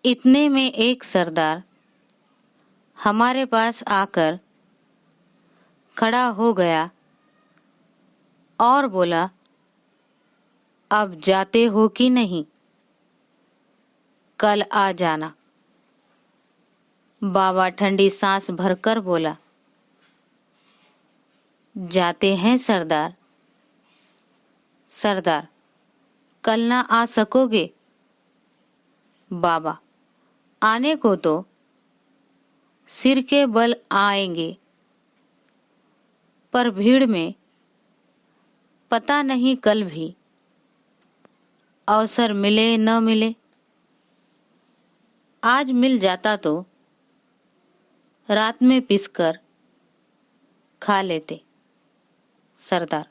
इतने में एक सरदार हमारे पास आकर खड़ा हो गया और बोला, अब जाते हो कि नहीं? कल आ जाना। बाबा ठंडी सांस भरकर बोला, जाते हैं सरदार। सरदार, कल ना आ सकोगे? बाबा, आने को तो सिर के बल आएंगे, पर भीड़ में पता नहीं कल भी अवसर मिले न मिले। आज मिल जाता तो रात में पिसकर खा लेते। सरदार,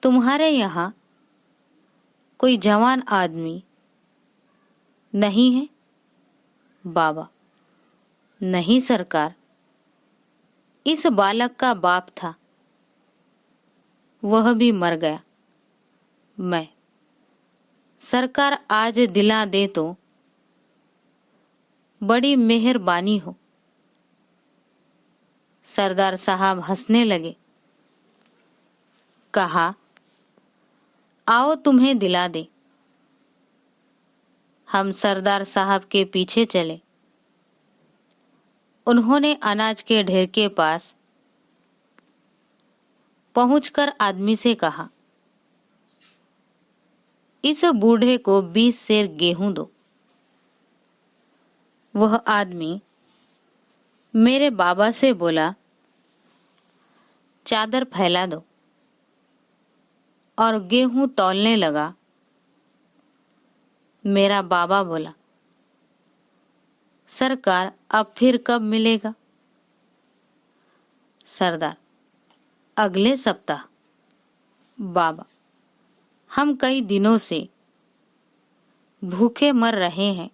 तुम्हारे यहाँ कोई जवान आदमी नहीं है? बाबा, नहीं सरकार, इस बालक का बाप था, वह भी मर गया। मैं सरकार आज दिला दे तो बड़ी मेहरबानी हो। सरदार साहब हंसने लगे। कहा, आओ तुम्हें दिला दे। हम सरदार साहब के पीछे चले। उन्होंने अनाज के ढेर के पास पहुंचकर आदमी से कहा, इस बूढ़े को 20 सेर गेहूं दो। वह आदमी मेरे बाबा से बोला, चादर फैला दो, और गेहूं तौलने लगा। मेरा बाबा बोला, सरकार अब फिर कब मिलेगा? सरदार, अगले सप्ताह। बाबा, हम कई दिनों से भूखे मर रहे हैं,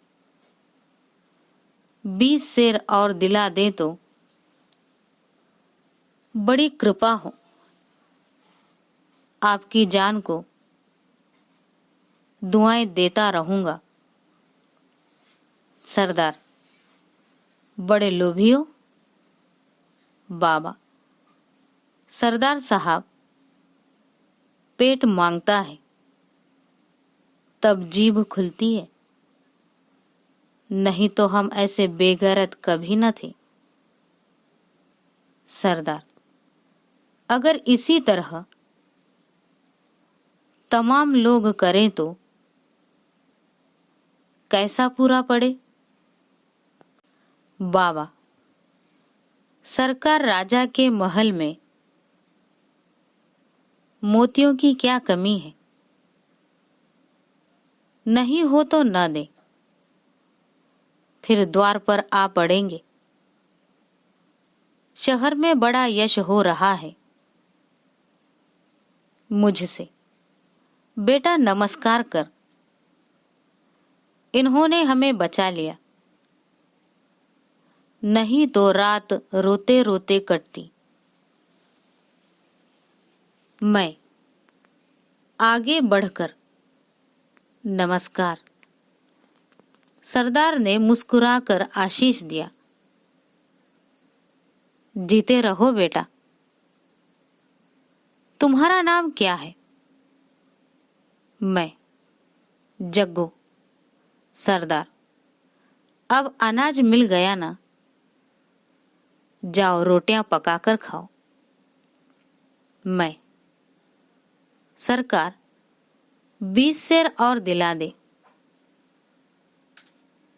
20 सेर और दिला दे तो बड़ी कृपा हो। आपकी जान को दुआएं देता रहूंगा। सरदार, बड़े लोभी हो। बाबा, सरदार साहब, पेट मांगता है तब जीभ खुलती है, नहीं तो हम ऐसे बेगैरत कभी न थे। सरदार, अगर इसी तरह तमाम लोग करें तो कैसा पूरा पड़े? बाबा, सरकार राजा के महल में मोतियों की क्या कमी है? नहीं हो तो न दे, फिर द्वार पर आ पड़ेंगे। शहर में बड़ा यश हो रहा है मुझसे। बेटा नमस्कार कर, इन्होंने हमें बचा लिया, नहीं तो रात रोते रोते कटती। मैं आगे बढ़कर, नमस्कार। सरदार ने मुस्कुराकर आशीष दिया। जीते रहो बेटा। तुम्हारा नाम क्या है? मैं, जग्गू। सरदार, अब अनाज मिल गया ना, जाओ रोटियां पकाकर खाओ। मैं, सरकार 20 सेर और दिला दे।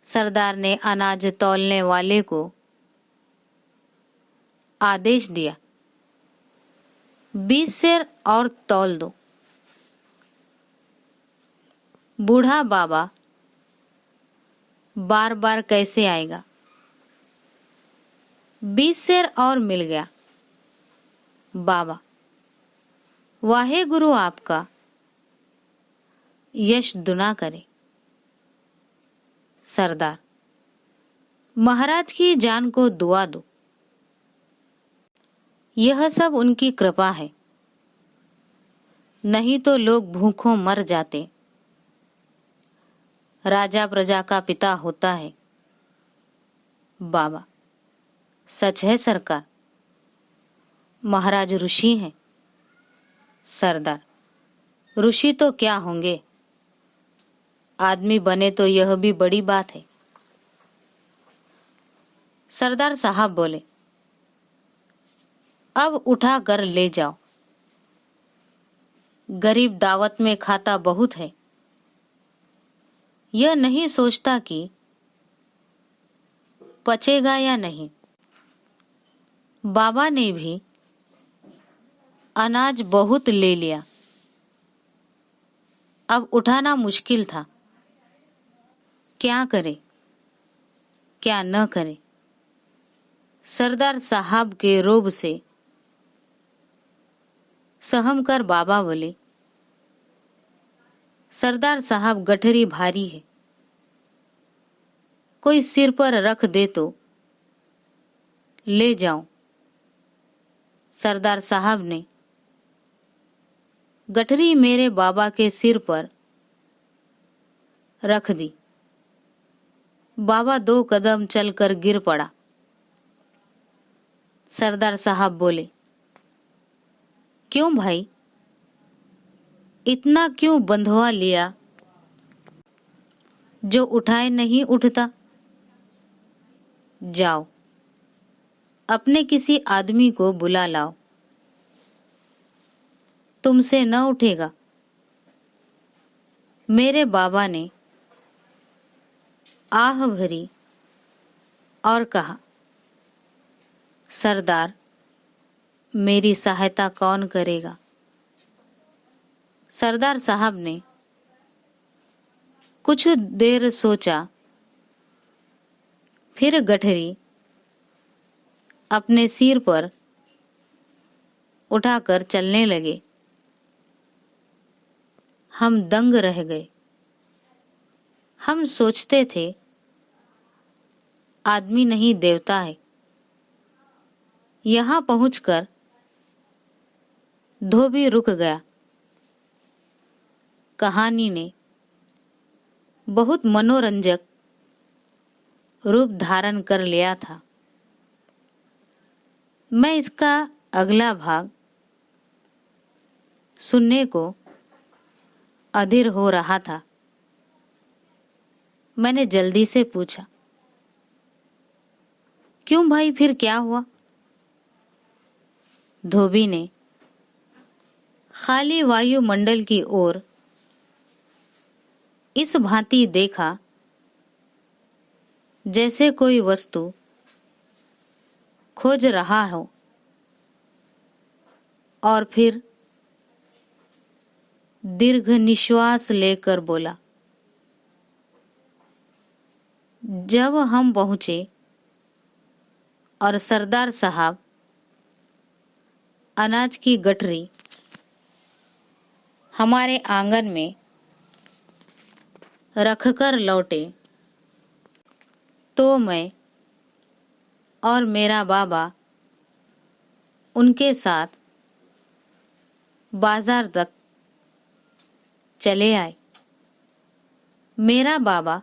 सरदार ने अनाज तौलने वाले को आदेश दिया, 20 सेर और तौल दो। बूढ़ा बाबा बार बार कैसे आएगा? 20 सेर और मिल गया। बाबा, वाहे गुरु आपका यश दुना करे। सरदार, महाराज की जान को दुआ दो। यह सब उनकी कृपा है, नहीं तो लोग भूखों मर जाते। राजा प्रजा का पिता होता है। बाबा: सच है सरकार, महाराज ऋषि हैं। सरदार: ऋषि तो क्या होंगे, आदमी बने तो यह भी बड़ी बात है। सरदार साहब बोले: अब उठा कर ले जाओ, गरीब दावत में खाता बहुत है, यह नहीं सोचता कि पचेगा या नहीं। बाबा ने भी अनाज बहुत ले लिया, अब उठाना मुश्किल था। क्या करे क्या न करे। सरदार साहब के रोब से सहम कर बाबा बोले: सरदार साहब गठरी भारी है, कोई सिर पर रख दे तो ले जाऊं। सरदार साहब ने गठरी मेरे बाबा के सिर पर रख दी। बाबा 2 कदम चलकर गिर पड़ा। सरदार साहब बोले: क्यों भाई, इतना क्यों बंधवा लिया, जो उठाए नहीं उठता। जाओ, अपने किसी आदमी को बुला लाओ, तुमसे न उठेगा। मेरे बाबा ने आह भरी और कहा: सरदार, मेरी सहायता कौन करेगा। सरदार साहब ने कुछ देर सोचा, फिर गठरी अपने सिर पर उठाकर चलने लगे। हम दंग रह गए। हम सोचते थे आदमी नहीं देवता है। यहाँ पहुंचकर धोबी रुक गया। कहानी ने बहुत मनोरंजक रूप धारण कर लिया था। मैं इसका अगला भाग सुनने को अधीर हो रहा था। मैंने जल्दी से पूछा: क्यों भाई, फिर क्या हुआ। धोबी ने खाली वायुमंडल की ओर इस भांति देखा जैसे कोई वस्तु खोज रहा हो, और फिर दीर्घ निश्वास लेकर बोला: जब हम पहुंचे और सरदार साहब अनाज की गठरी हमारे आंगन में रखकर लौटे, तो मैं और मेरा बाबा उनके साथ बाजार तक चले आए। मेरा बाबा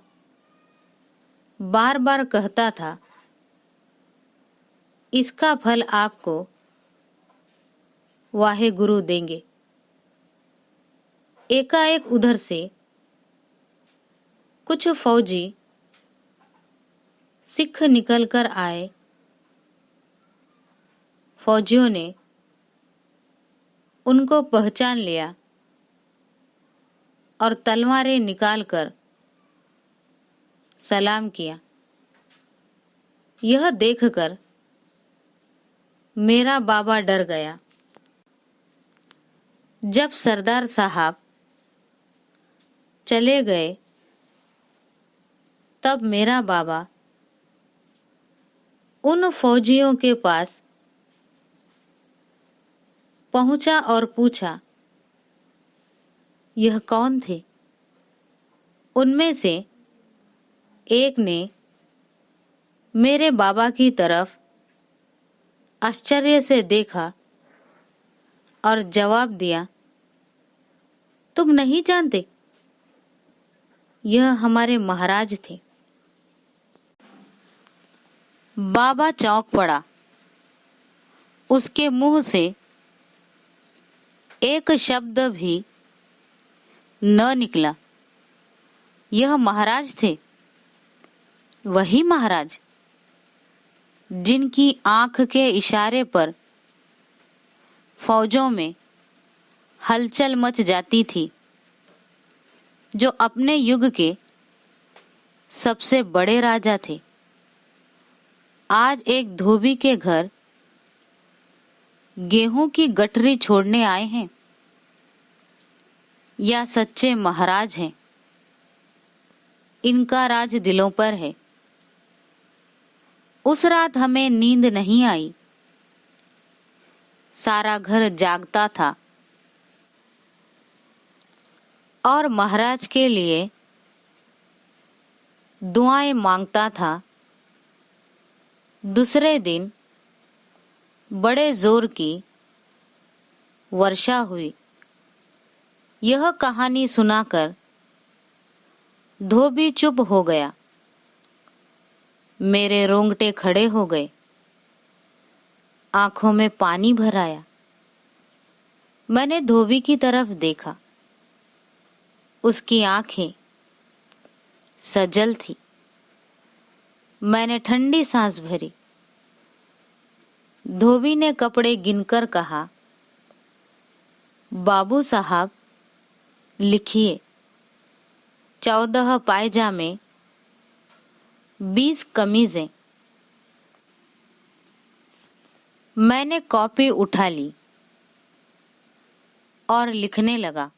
बार बार कहता था, इसका फल आपको वाहे गुरु देंगे। एकाएक उधर से कुछ फौजी सिख निकल कर आए। फौजियों ने उनको पहचान लिया और तलवारें निकालकर सलाम किया। यह देखकर मेरा बाबा डर गया। जब सरदार साहब चले गए, तब मेरा बाबा उन फौजियों के पास पहुंचा और पूछा, यह कौन थे। उनमें से एक ने मेरे बाबा की तरफ आश्चर्य से देखा और जवाब दिया, तुम नहीं जानते, यह हमारे महाराज थे। बाबा चौंक पड़ा। उसके मुंह से एक शब्द भी न निकला। यह महाराज थे, वही महाराज जिनकी आंख के इशारे पर फौजों में हलचल मच जाती थी, जो अपने युग के सबसे बड़े राजा थे। आज एक धोबी के घर गेहूं की गठरी छोड़ने आए हैं, या सच्चे महाराज हैं। इनका राज दिलों पर है। उस रात हमें नींद नहीं आई। सारा घर जागता था और महाराज के लिए दुआएं मांगता था। दूसरे दिन बड़े जोर की वर्षा हुई। यह कहानी सुनाकर धोबी चुप हो गया। मेरे रोंगटे खड़े हो गए, आंखों में पानी भर आया। मैंने धोबी की तरफ देखा। उसकी आंखें सजल थी। मैंने ठंडी सांस भरी। धोबी ने कपड़े गिनकर कहा, बाबू साहब लिखिए, 14 पायजामे, 20 कमीजें। मैंने कॉपी उठा ली और लिखने लगा।